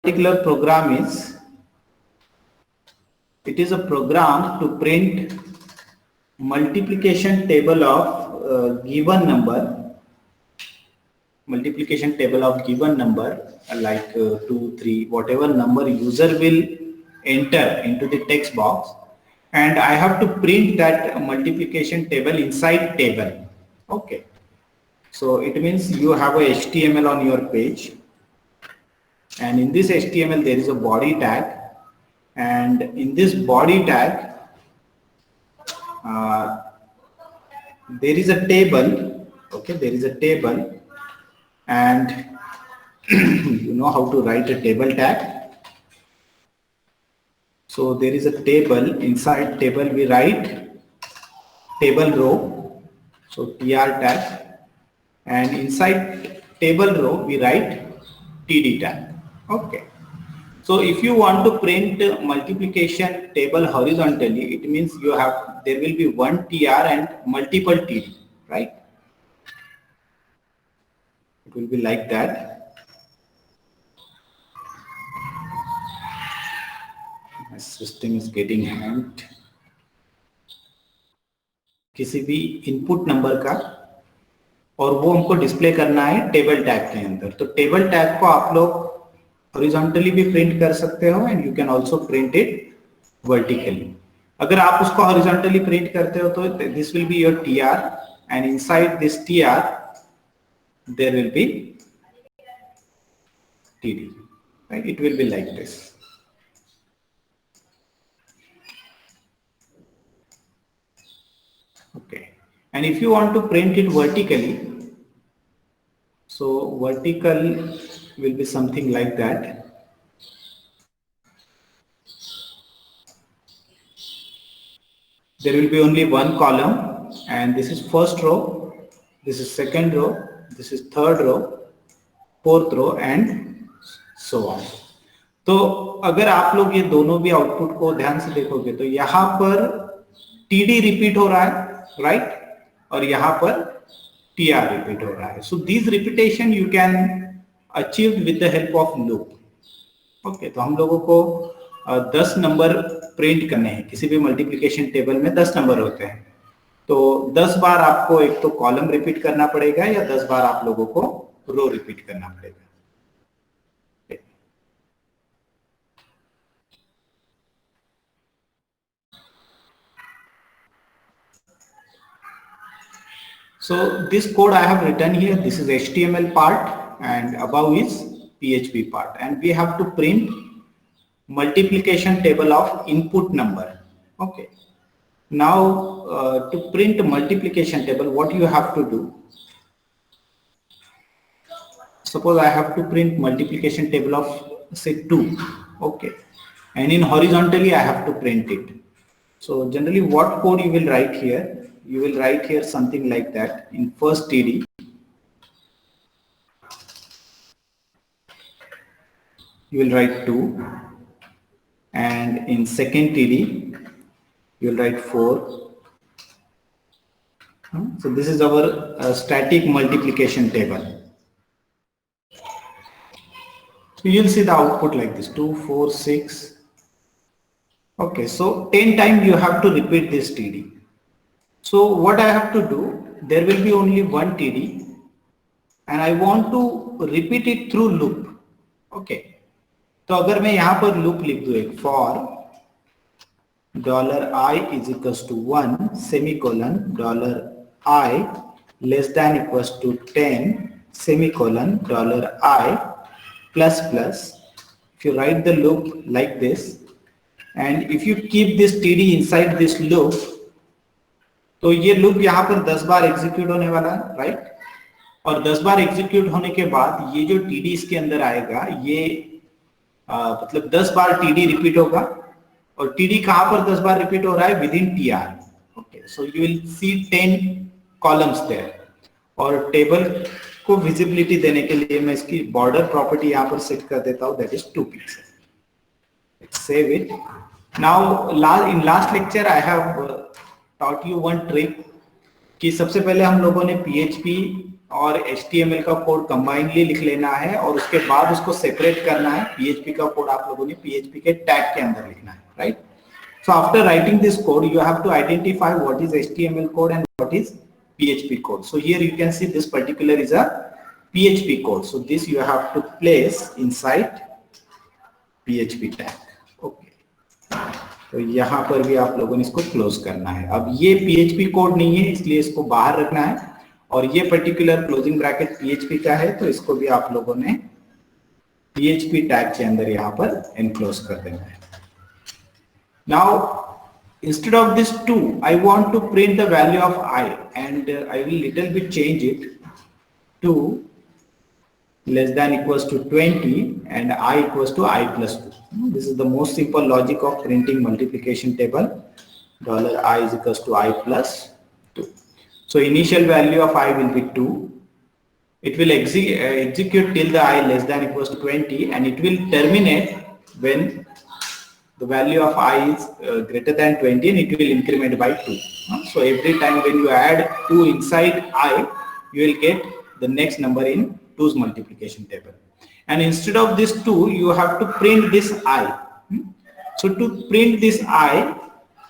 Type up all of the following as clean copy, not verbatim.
particular program is, it is a program to print multiplication table of given number, like 2, 3, whatever number user will enter into the text box, and I have to print that multiplication table inside table. Okay, so it means you have a HTML on your page, and in this HTML there is a body tag, and in this body tag there is a table. Okay, there is a table, and you know how to write a table tag. So there is a table, inside table we write table row, so tr tag, and inside table row we write td tag. Okay, so if you want to print multiplication table horizontally, it means there will be one tr and multiple td, right? It will be like that. My system is getting hanged. किसी भी input number का, और वो हमको display करना है table tag के अंदर, तो टेबल टैग को आप लोग हॉरिजॉन्टली भी प्रिंट कर सकते हो, and you can also print it vertically. अगर आप उसको हॉरिजॉन्टली प्रिंट करते हो तो this will be your tr, and inside this tr there will be td, right? It will be like this. Okay, and if you want to print it vertically, so vertical will be something like that. There will be only one column, and this is first row, this is second row, this is third row, fourth row, and so on. तो अगर आप लोग ये दोनों भी output को ध्यान से देखोगे तो यहाँ पर td रिपीट हो रहा है, राइट, और यहाँ पर tr रिपीट हो रहा है. So this repetition you can achieve with the help of loop. Okay, तो हम लोगों को 10 नंबर प्रिंट करने हैं. किसी भी मल्टीप्लिकेशन टेबल में 10 नंबर होते हैं, तो 10 बार आपको एक तो कॉलम रिपीट करना पड़ेगा, या 10 बार आप लोगों को रो रिपीट करना पड़ेगा. So this code I have written here, this is HTML part, and above is PHP part, and we have to print multiplication table of input number. Okay, now to print multiplication table, what you have to do, suppose I have to print multiplication table of say 2. Okay, and in horizontally I have to print it. So generally what code you will write here, you will write here something like that. In first td, you will write 2, and in second td you will write 4. So this is our static multiplication table. So you will see the output like this, 2, 4, 6. Okay, so 10 times you have to repeat this td. So what I have to do, there will be only one td, and I want to repeat it through loop. Okay, तो अगर मैं यहाँ पर loop लिख दूँ एक, for $i is equals to 1 semicolon $i less than equals to 10 semicolon $i plus plus. If you write the loop like this, and if you keep this td inside this loop, तो ये loop यहाँ पर 10 बार execute होने वाला है, right, और 10 बार execute होने के बाद ये जो टीडी इसके अंदर आएगा, ये मतलब 10 बार टीडी रिपीट होगा, और टीडी कहाँ पर 10 बार रिपीट हो रहा है, within TR. Okay, so you will see 10 columns there. और टेबल को विजिबिलिटी देने के लिए मैं इसकी बॉर्डर प्रॉपर्टी यहाँ पर सेट कर देता हूँ, that is 2 pixel. Save it. Now in last lecture I have taught you one trick कि सबसे पहले हम लोगों ने PHP और HTML का कोड कंबाइनली लिख लेना है और उसके बाद उसको सेपरेट करना है। PHP का कोड आप लोगों ने PHP के टैग के अंदर लिखना है, right? So after writing this code, you have to identify what is HTML code and what is PHP code. So here you can see this particular is a PHP code. So this you have to place inside PHP tag. Okay. तो यहाँ पर भी आप लोगों ने इसको close करना है। अब ये PHP कोड नहीं है, इसलिए इसको बाहर रखना है, और ये पर्टिकुलर क्लोजिंग ब्रैकेट PHP का है, तो इसको भी आप लोगों ने PHP टैग के अंदर यहाँ पर एनक्लोज कर देना है। Now, instead of this 2, I want to print the value of I, and I will little bit change it to less than equals to 20 and I equals to I plus 2. This is the most simple logic of printing multiplication table. $I is equals to I plus 2. So initial value of I will be 2. It will execute till the I less than equals to 20, and it will terminate when the value of I is greater than 20, and it will increment by 2. So every time when you add 2 inside I, you will get the next number in 2's multiplication table. And instead of this 2, you have to print this I. So to print this I,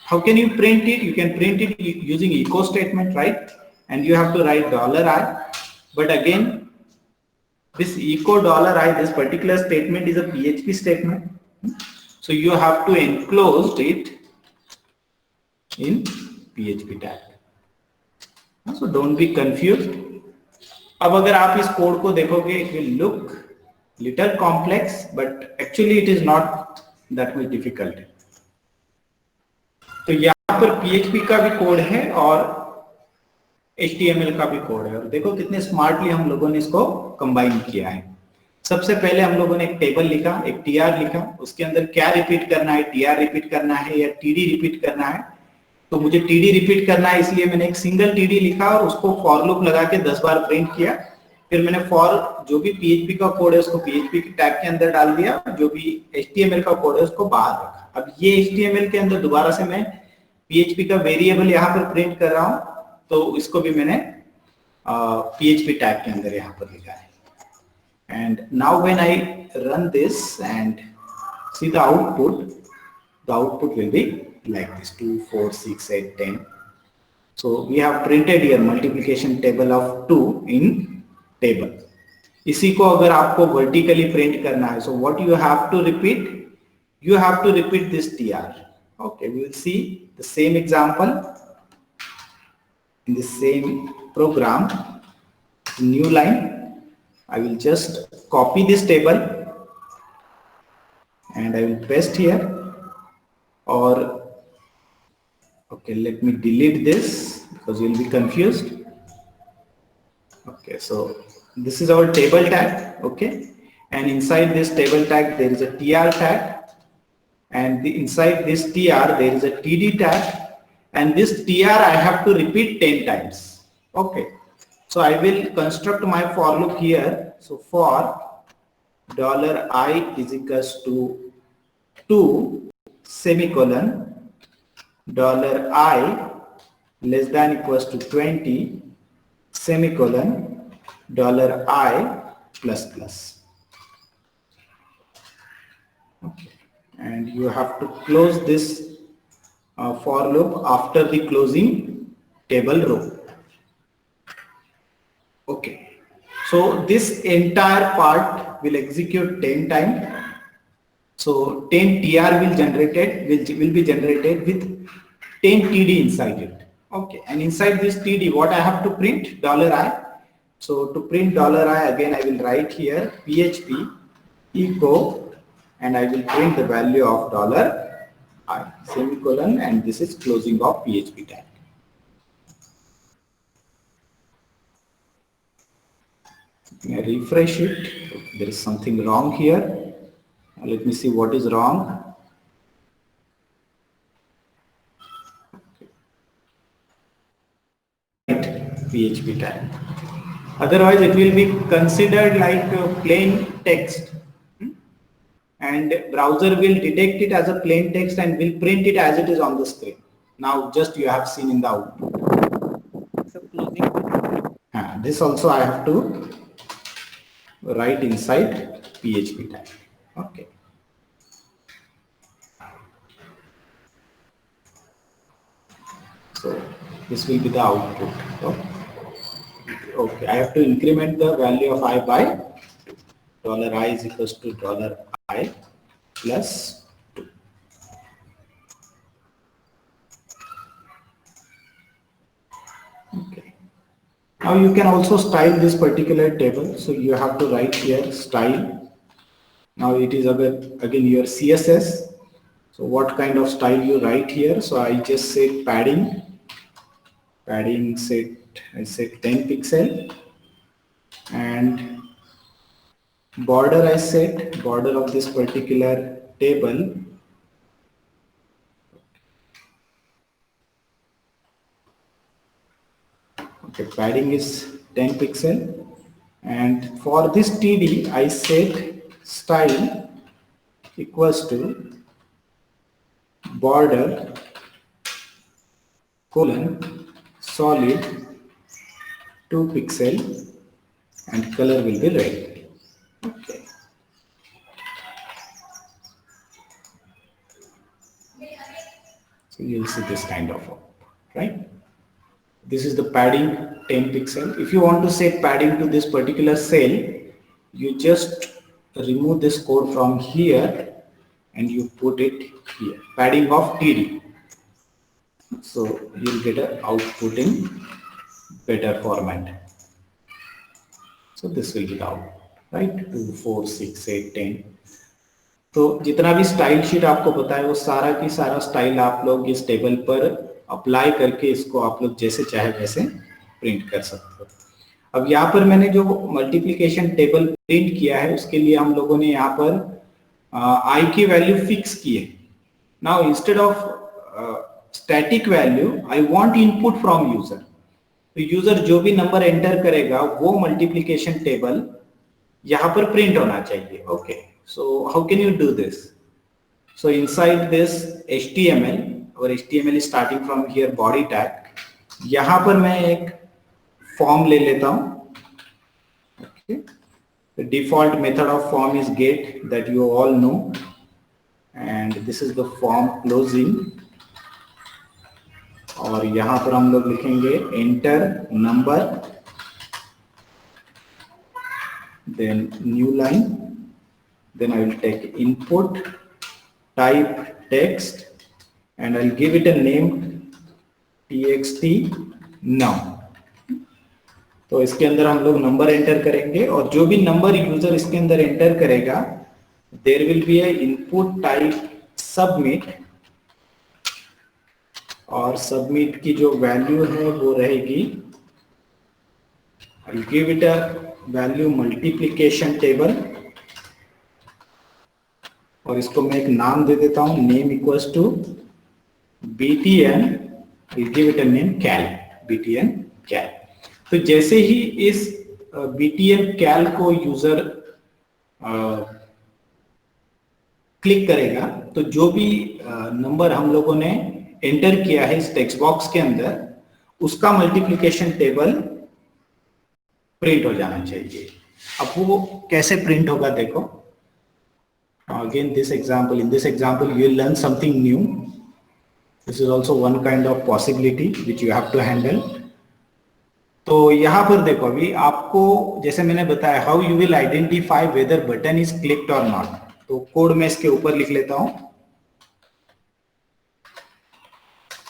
how can you print it? You can print it using echo statement, right? And you have to write $I. But again, this echo $I, this particular statement is a PHP statement. So you have to enclose it in PHP tag. So don't be confused. अब अगर आप इस code को देखोगे, it will look little complex, but actually it is not that much difficult. तो यहाँ पर PHP का भी कोड है और HTML का भी कोड है, और देखो कितने स्मार्टली हम लोगों ने इसको कंबाइन किया है। सबसे पहले हम लोगों ने एक टेबल लिखा, एक TR लिखा, उसके अंदर क्या रिपीट करना है, TR रिपीट करना है या TD रिपीट करना है। तो मुझे TD रिपीट करना है, इसलिए मैंने एक सिंगल TD लिखा और उसको फॉर लूप लगा के 10 बार प्रिंट किया। फिर मैंने फॉर जो भी PHP का कोड है उसको PHP के टैग के अंदर डाल दिया, जो भी HTML का कोड है उसको बाहर रखा। अब ये HTML के अंदर दोबारा से मैं PHP का वेरिएबल यहाँ पर प्रिंट कर रहा हूँ, तो इसको भी मैंने PHP टैग के अंदर यहाँ पर लिखा है। And now when I run this and see the output will be like this: 2, 4, 6, 8, 10. So we have printed here multiplication table of 2 in table. इसी को अगर आपको vertically print करना है, so what you have to repeat? You have to repeat this TR. Okay, we will see the same example in the same program. New line. I will just copy this table and I will paste here, or okay, let me delete this because you will be confused. Okay, so this is our table tag, okay, and inside this table tag there is a TR tag, and inside this TR there is a TD tag, and this TR I have to repeat 10 times. Okay. So I will construct my for loop here. So for $I is equals to 2 semicolon $I less than equals to 20 semicolon $I plus plus. Okay. And you have to close this for loop after the closing table row. Okay, so this entire part will execute 10 times. So 10 TR will be generated with 10 TD inside it. Okay, and inside this TD, what I have to print? $I. So to print $I, again I will write here PHP echo, and I will print the value of $I semicolon, and this is closing of PHP tag. I refresh it. There is something wrong here. Let me see what is wrong. PHP tag. Otherwise, it will be considered like plain text, and browser will detect it as a plain text and will print it as it is on the screen. Now, just you have seen in the output. this also I have to write inside PHP tag. Okay. So this will be the output. Okay, I have to increment the value of I by $I is equals to $I plus 2. Okay. Now you can also style this particular table. So you have to write here style. Now it is again your CSS. So what kind of style you write here? So I just say padding. Padding I set 10 pixel, and border I set border of this particular table. Okay, padding is 10 pixel, and for this TD I set style equals to border colon solid 2 pixel and color will be red. Okay. So you'll see this kind of right. This is the padding 10 pixel. If you want to set padding to this particular cell, you just remove this code from here and you put it here. Padding of TD. So you'll get an output in better format. So this will be the output, right? 2, 4, 6, 8, 10. तो जितना भी style sheet आपको पता है वो सारा की सारा स्टाइल आप लोग इस टेबल पर अप्लाई करके इसको आप लोग जैसे चाहे वैसे प्रिंट कर सकते हो। अब यहाँ पर मैंने जो मल्टीप्लिकेशन टेबल प्रिंट किया है उसके लिए हम लोगों ने यहाँ पर आई की वैल्यू फिक्स की है। Now instead of static value I want input from user. तो यूजर जो भी नंबर एंटर करेगा वो मल्टीप्लिकेशन टेबल यहाँ पर प्रिंट होना चाहिए। Okay, so how can you do this? So inside this HTML, our HTML is starting from here body tag. यहाँ पर मैं एक form ले लेता हूँ। Okay. The default method of form is get, that you all know, and this is the form closing. और यहाँ पर हम लोग लिखेंगे enter number, then new line. Then I will take input, type text, and I'll give it a name txt now. तो इसके अंदर हम लोग नंबर एंटर करेंगे और जो भी नंबर यूजर इसके अंदर एंटर करेगा there will be a input type submit, और सबमिट की जो वैल्यू है वो रहेगी, I'll give it a value multiplication table, और इसको मैं एक नाम दे देता हूं, name equals to btn, give it a name cal, btn cal. तो जैसे ही इस btn कैल को यूजर क्लिक करेगा तो जो भी नंबर हम लोगों ने एंटर किया है इस टेक्स्ट बॉक्स के अंदर उसका मल्टीप्लिकेशन टेबल प्रिंट हो जाना चाहिए। अब वो कैसे प्रिंट होगा देखो। Again, in this example, you will learn something new. This is also one kind of possibility which you have to handle. तो यहाँ पर देखो, अभी आपको जैसे मैंने बताया how you will identify whether button is clicked or not. तो कोड में इसके ऊपर लिख लेता हूँ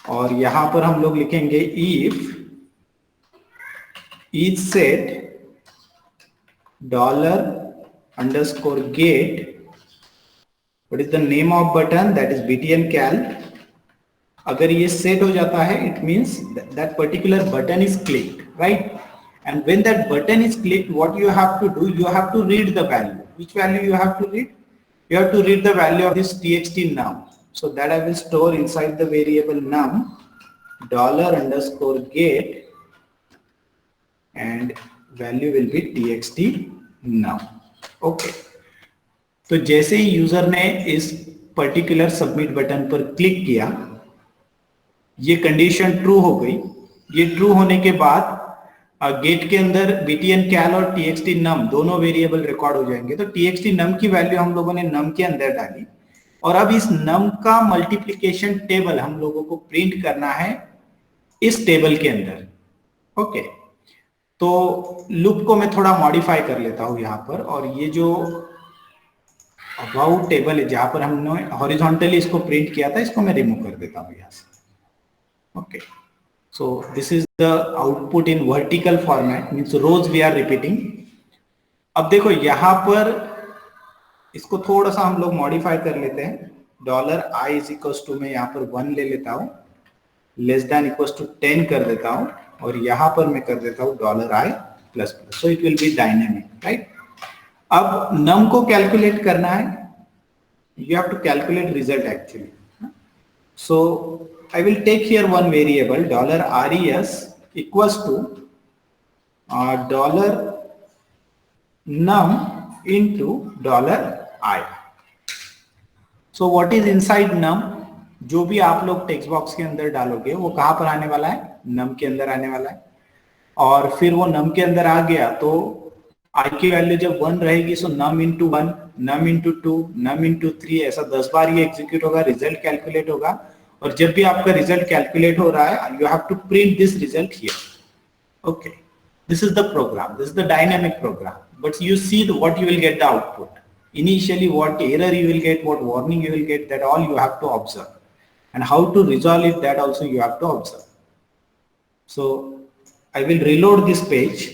और यहाँ पर हम लोग लिखेंगे if each set $_get, what is the name of button, that is btn cal। अगर ये सेट हो जाता है it means that particular button is clicked, right? And when that button is clicked, what you have to do, you have to read the value. Which value you have to read? You have to read the value of this txt num. So that I will store inside the variable num $_get, and value will be txt num. Okay. तो जैसे ही user ने इस particular submit button पर click किया, ये condition true हो गई। ये ट्रू होने के बाद गेट के अंदर btn cal और txt num दोनों वेरिएबल रिकॉर्ड हो जाएंगे। तो txt num की वैल्यू हम लोगों ने num के अंदर डाली और अब इस num का मल्टीप्लिकेशन टेबल हम लोगों को प्रिंट करना है इस टेबल के अंदर। ओके, तो लूप को मैं थोड़ा मॉडिफाई कर लेता हूं यहां पर, और ये जो अबाउट टेबल है जहां पर हमने हॉरिजॉन्टली इसको प्रिंट किया था, इसको मैं रिमूव कर देता हूं यहां से। Okay, so this is the output in vertical format, means rows we are repeating। अब देखो यहां पर इसको थोड़ा सा हम लोग मॉडिफाई कर लेते हैं। Dollar I is equal to, मैं यहाँ पर 1 ले लेता हूँ, लेस देन इक्वल टू 10 कर देता हूँ, और यहां पर मैं कर देता हूँ dollar I plus plus, so it will be dynamic, right. अब नम को कैलकुलेट करना है, you have to calculate result actually। So I will take here one variable dollar res equals to dollar num into dollar I। So what is inside num? जो भी आप लोग text box के अंदर डालोगे वो कहां पर आने वाला है? num के अंदर आने वाला है। और फिर वो num के अंदर आ गया तो आई की वैल्यू जब 1 रहेगी, सो num into 1, num into 2, num into 3, ऐसा 10 बार ये एग्जीक्यूट होगा, रिजल्ट कैलकुलेट होगा। और जब भी आपका रिजल्ट कैलकुलेट हो रहा है, you have to print this result here. Okay, this is the program, this is the dynamic program, but you see what you will get the output. Initially what error you will get, what warning you will get, that all you have to observe, and how to resolve it, that also you have to observe। So I will reload this page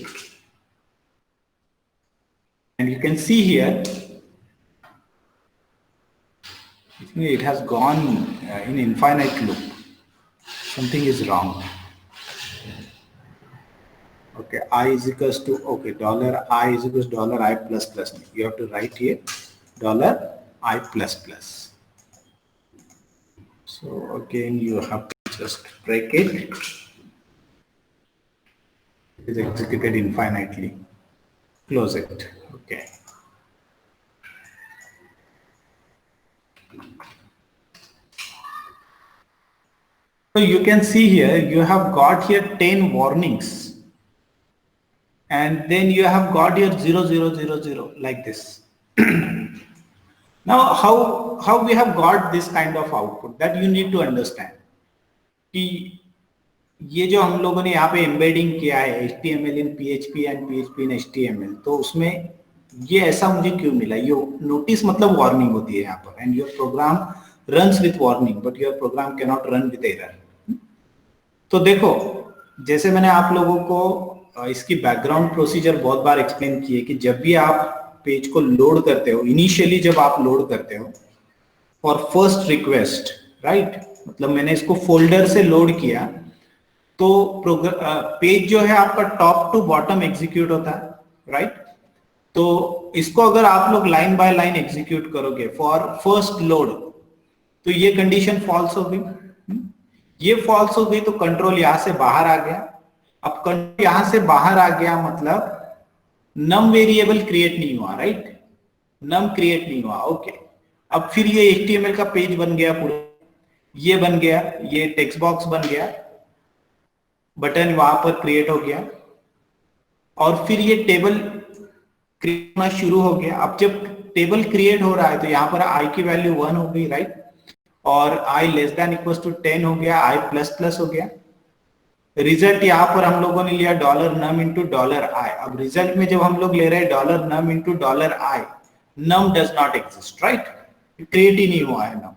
and you can see here it has gone in infinite loop. Something is wrong. Okay, I is equals to, okay, dollar I is equals to dollar I plus plus. You have to write here dollar I plus plus. So again you have to just break it. It is executed infinitely. Close it. Okay. So you can see here you have got here 10 warnings, and then you have got here 0 0 0 0 like this। Now how we have got this kind of output, that you need to understand कि ये जो हम लोगों ने यहाँ पे embedding किया है HTML in PHP and PHP in HTML, तो उसमें ये ऐसा मुझे क्यों मिला? ये नोटिस मतलब वार्निंग होती है यहाँ पर, and your program runs with warning but your program can not run with error. तो देखो, जैसे मैंने आप लोगों को इसकी बैकग्राउंड प्रोसीजर बहुत बार एक्सप्लेन की है कि जब भी आप पेज को लोड करते हो, इनिशियली जब आप लोड करते हो फॉर फर्स्ट रिक्वेस्ट, राइट, मतलब मैंने इसको फोल्डर से लोड किया, तो पेज जो है आपका टॉप टू बॉटम एग्जीक्यूट होता है, राइट। तो इसको अगर आप लोग लाइन बाय लाइन एग्जीक्यूट करोगे फॉर फर्स्ट लोड, तो ये कंडीशन फॉल्स हो गई, ये फॉल्स हो गई, तो कंट्रोल यहां से बाहर आ गया। अब कंट्रोल यहां से बाहर आ गया मतलब नम वेरिएबल क्रिएट नहीं हुआ, राइट, नम क्रिएट नहीं हुआ। ओके, अब फिर ये HTML का पेज बन गया पूरा, ये बन गया, ये टेक्स्ट बॉक्स बन गया, बटन वहां पर क्रिएट हो गया, और फिर ये टेबल क्रिएट होना शुरू हो गया। अब जब टेबल क्रिएट हो रहा है तो यहाँ पर आई की वैल्यू 1 हो गई, राइट, और आई लेस देन इक्वल टू 10 हो गया, आई प्लस प्लस हो गया। रिजल्ट यहाँ पर हम लोगों ने लिया dollar num into dollar I. अब रिजल्ट में जब हम लोग ले रहे हैं dollar num into dollar I, num does not exist, right, create ही नहीं हुआ है नम,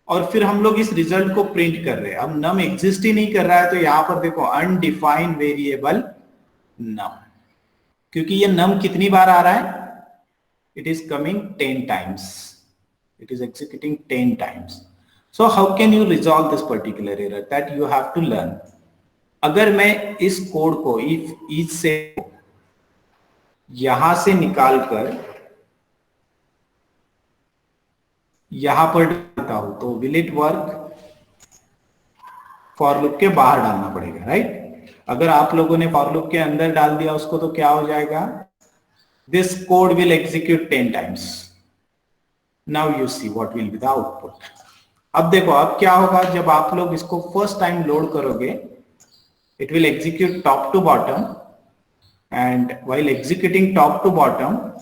और फिर हम लोग इस रिजल्ट को प्रिंट कर रहे हैं। अब नम एग्जिस्ट ही नहीं कर रहा है, तो यहाँ पर देखो अनडिफाइंड वेरिएबल नम, क्योंकि ये नम कितनी बार आ रहा है, it is coming 10 times, it is executing 10 times। So how can you resolve this particular error? That you have to learn। अगर मैं इस कोड को if each से यहां से निकालकर यहां पर डालता हूं, तो will it work? For loop के बाहर डालना पड़ेगा, राइट। अगर आप लोगों ने फॉर लूप के अंदर डाल दिया उसको, तो क्या हो जाएगा, this code will execute 10 times। Now you see what will be the output। अब देखो अब क्या होगा, जब आप लोग इसको फर्स्ट टाइम लोड करोगे, it will execute top to bottom, and while executing top to bottom,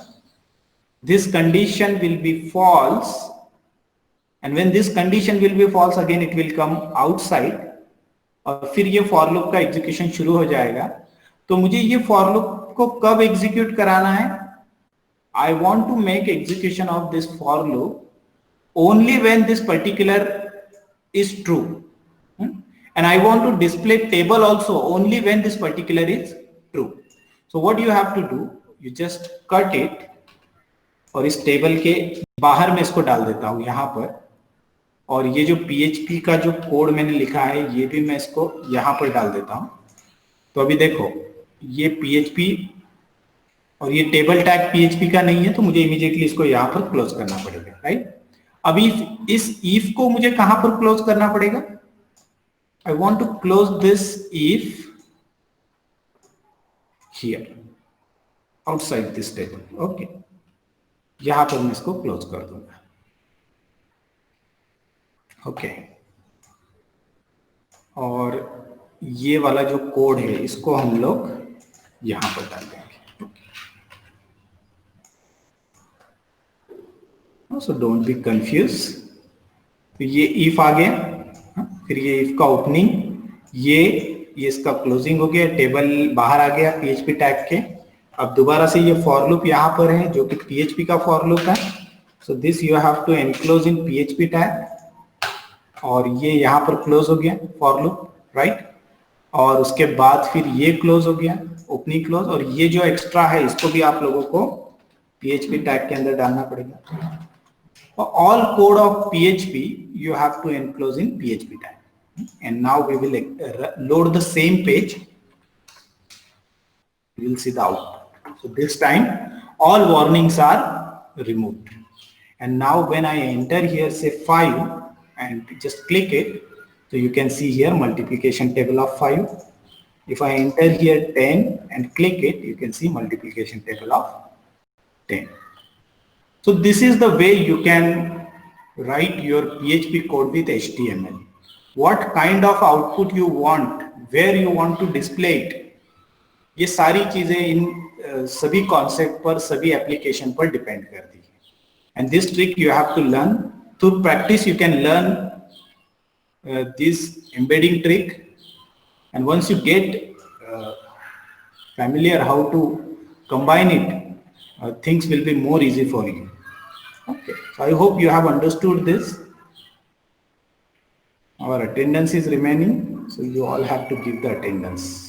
this condition will be false, and when this condition will be false, again it will come outside, और फिर ये for loop का execution शुरू हो जाएगा. तो मुझे ये फॉर लूप को कब एग्जीक्यूट कराना है? I want to make execution of this for loop only when this particular is true, and I want to display table also only when this particular is true. So what you have to do, you just cut it, और इस table के बाहर में इसको डाल देता हूं यहां पर, और ये जो PHP का जो कोड मैंने लिखा है ये भी मैं इसको यहां पर डाल देता हूं. तो अभी देखो ये PHP और ये टेबल टैग PHP का नहीं है, तो मुझे इमीडिएटली इसको यहां पर क्लोज करना पड़ेगा, राइट? अभी इस if को मुझे कहां पर क्लोज करना पड़ेगा? I want to close this if here outside this table. Okay, यहां पर मैं इसको क्लोज कर दूंगा. ओके, और ये वाला जो कोड है इसको हम लोग यहां पर डाल देंगे. So don't be confuse. तो ये इफ आ गया, फिर ये इफ का ओपनिंग, ये इसका क्लोजिंग हो गया, टेबल बाहर आ गया PHP टैग के. अब दोबारा से ये फॉर लूप यहाँ पर है जो कि PHP का फॉर लूप है. So this you have to enclose in PHP tag, और ये यहाँ पर क्लोज हो गया फॉर लूप, राइट? और उसके बाद फिर ये क्लोज हो गया, ओपनिंग क्लोज, और ये जो एक्स्ट्रा है इसको भी आप लोगों को PHP टैग के अंदर डालना पड़ेगा. All code of PHP you have to enclose in PHP tag, and now we will load the same page. You will see the output. So this time all warnings are removed, and now when I enter here say 5 and just click it, so you can see here multiplication table of 5. If I enter here 10 and click it, you can see multiplication table of 10. So this is the way you can write your PHP code with HTML. What kind of output you want, where you want to display it, ये सारी चीजें इन सभी concept पर, सभी application पर depend करती है. And this trick you have to learn through practice. You can learn this embedding trick, and once you get familiar how to combine it, things will be more easy for you. Okay, so I hope you have understood this. Our attendance is remaining, so you all have to give the attendance.